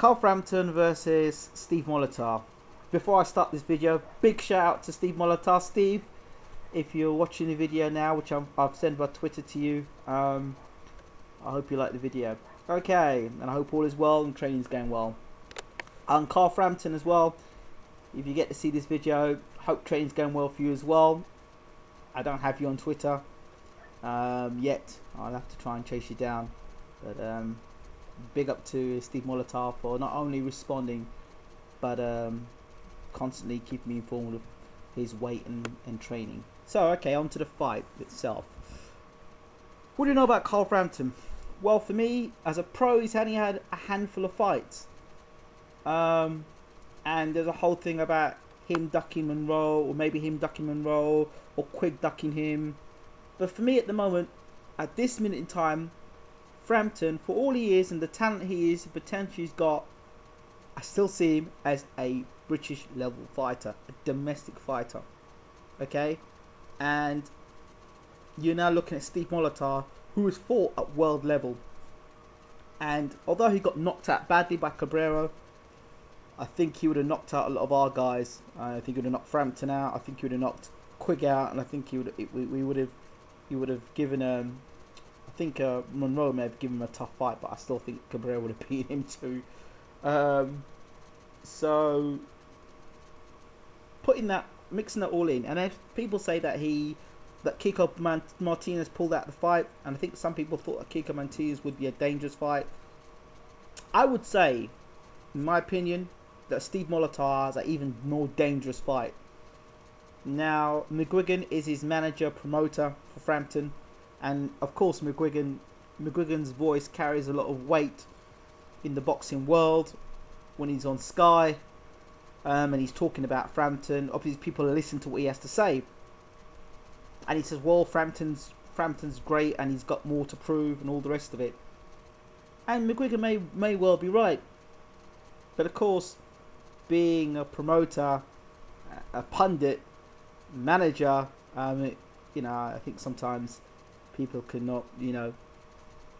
Carl Frampton versus Steve Molitor. Before I start this video, big shout out to Steve Molitor. Steve, if you're watching the video now, which I've sent by Twitter to you, I hope you like the video. Okay, and I hope all is well and training's going well. And Carl Frampton as well, if you get to see this video, hope training's going well for you as well. I don't have you on Twitter yet. I'll have to try and chase you down. But big up to Steve Molitor for not only responding, but constantly keeping me informed of his weight and training. So, okay, on to the fight itself. What do you know about Carl Frampton? Well, for me, as a pro, he's only had a handful of fights. And there's a whole thing about him ducking Monroe, or maybe him ducking Monroe, or Quigg ducking him. But for me at the moment, at this minute in time, Frampton, for all he is and the talent he is, the potential he's got, I still see him as a British level fighter, a domestic fighter. Okay? And you're now looking at Steve Molitor, who has fought at world level. And although he got knocked out badly by Cabrera, I think he would have knocked out a lot of our guys. I think he would have knocked Frampton out. I think he would have knocked Quigg out, and I think he would have given I think Monroe may have given him a tough fight, but I still think Cabrera would have beaten him too. So mixing that all in, and if people say that Kiko Martinez pulled out the fight, and I think some people thought that Kiko Martinez would be a dangerous fight. I would say, in my opinion, that Steve Molitor has an even more dangerous fight. Now, McGuigan is his manager, promoter for Frampton, and of course McGuigan's voice carries a lot of weight in the boxing world when he's on Sky, and he's talking about Frampton. Obviously, people listen to what he has to say, and he says, "Well, Frampton's great, and he's got more to prove, and all the rest of it." And McGuigan may well be right, but of course, being a promoter, a pundit, manager, I think sometimes people cannot, tell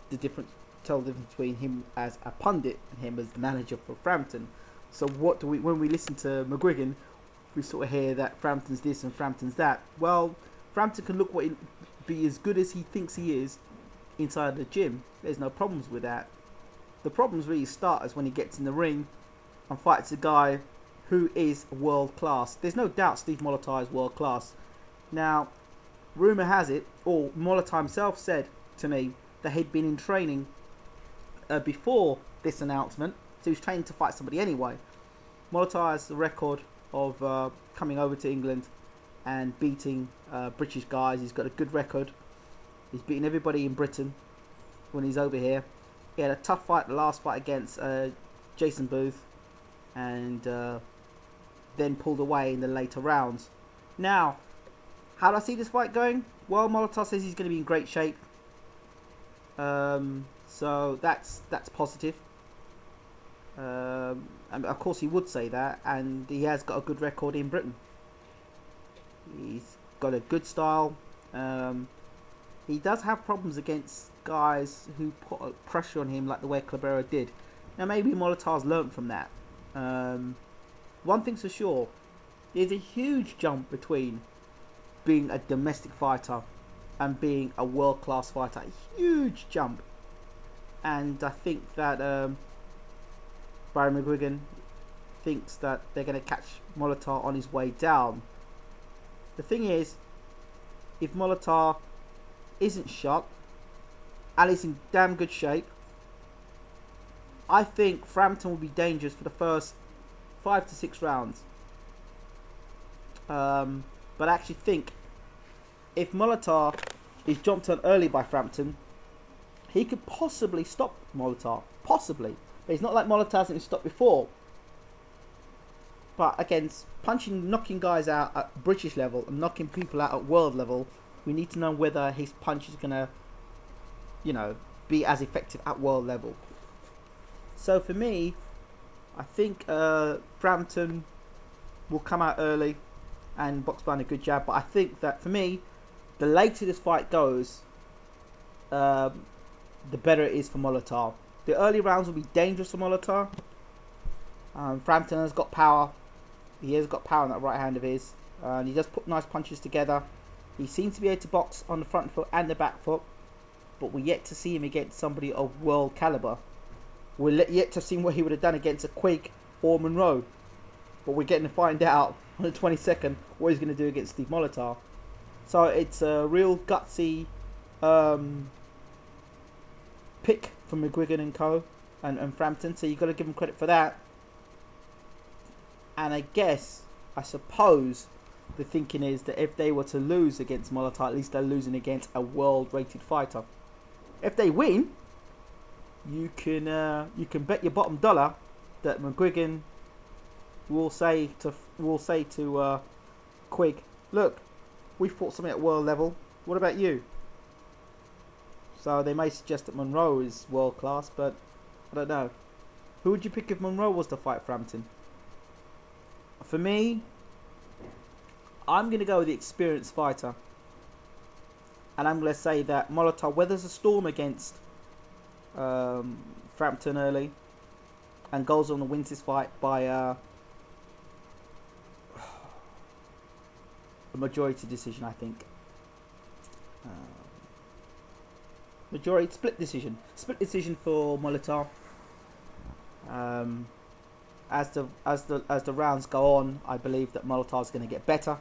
the difference between him as a pundit and him as the manager for Frampton. So when we listen to McGuigan, we sort of hear that Frampton's this and Frampton's that. Well, Frampton can be as good as he thinks he is inside the gym. There's no problems with that. The problems really start as when he gets in the ring and fights a guy who is world class. There's no doubt Steve Molitor is world class. Now, rumour has it, or Molitor himself said to me, that he'd been in training before this announcement, so he was training to fight somebody anyway. Molitor has the record of coming over to England and beating British guys. He's got a good record. He's beaten everybody in Britain when he's over here. He had a tough fight, the last fight against Jason Booth, and then pulled away in the later rounds. Now, how do I see this fight going? Well, Molitor says he's going to be in great shape, so that's positive. And of course he would say that, and he has got a good record in Britain. He's got a good style. He does have problems against guys who put pressure on him like the way Cabrera did. Now maybe Molitor's learnt from that. One thing's for sure, there's a huge jump between being a domestic fighter and being a world-class fighter. A huge jump. And I think that Barry McGuigan thinks that they're going to catch Molitor on his way down. The thing is, if Molitor isn't shot and is in damn good shape, I think Frampton will be dangerous for the first 5 to 6 rounds. But I actually think if Molitor is jumped on early by Frampton, he could possibly stop Molitor. Possibly. But it's not like Molitor hasn't stopped before. But against knocking guys out at British level and knocking people out at world level, we need to know whether his punch is going to, be as effective at world level. So for me, I think Frampton will come out early and box behind a good jab. But I think that for me, the later this fight goes, the better it is for Molitor. The early rounds will be dangerous for Molitor, Frampton has got power. He has got power on that right hand of his. And he does put nice punches together. He seems to be able to box on the front foot and the back foot. But we're yet to see him against somebody of world caliber. We're yet to see what he would have done against a Quigg or Monroe. But we're getting to find out on the 22nd what he's going to do against Steve Molitor. So it's a real gutsy pick from McGuigan and Co. and Frampton. So you've got to give him credit for that. And I suppose, the thinking is that if they were to lose against Molitor, at least they're losing against a world-rated fighter. If they win, you can bet your bottom dollar that McGuigan will say to Quigg, look, we fought something at world level. What about you? So they may suggest that Monroe is world class, but I don't know. Who would you pick if Monroe was to fight Frampton? For me, I'm going to go with the experienced fighter. And I'm going to say that Molitor weathers a storm against Frampton early and goes on and wins this fight by a majority decision, I think. Majority split decision for Molitor. As the rounds go on, I believe that Molitor is going to get better,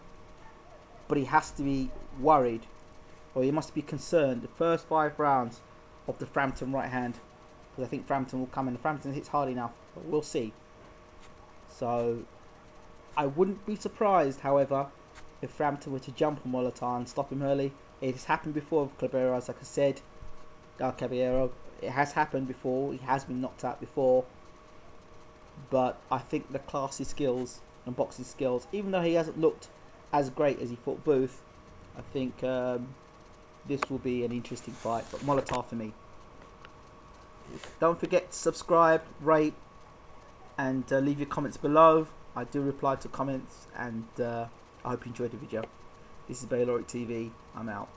but he has to be worried, or he must be concerned the first 5 rounds of the Frampton right hand, because I think Frampton will come in. Frampton hits hard enough, but we'll see. So I wouldn't be surprised, however, if Frampton were to jump on Molitor and stop him early. It has happened before with Caballero, as like I said. Caballero, it has happened before. He has been knocked out before. But I think the classy skills and boxing skills, even though he hasn't looked as great as he fought Booth, I think this will be an interesting fight. But Molitor for me. Don't forget to subscribe, rate, and leave your comments below. I do reply to comments, and I hope you enjoyed the video. This is BWTMONLINE. I'm out.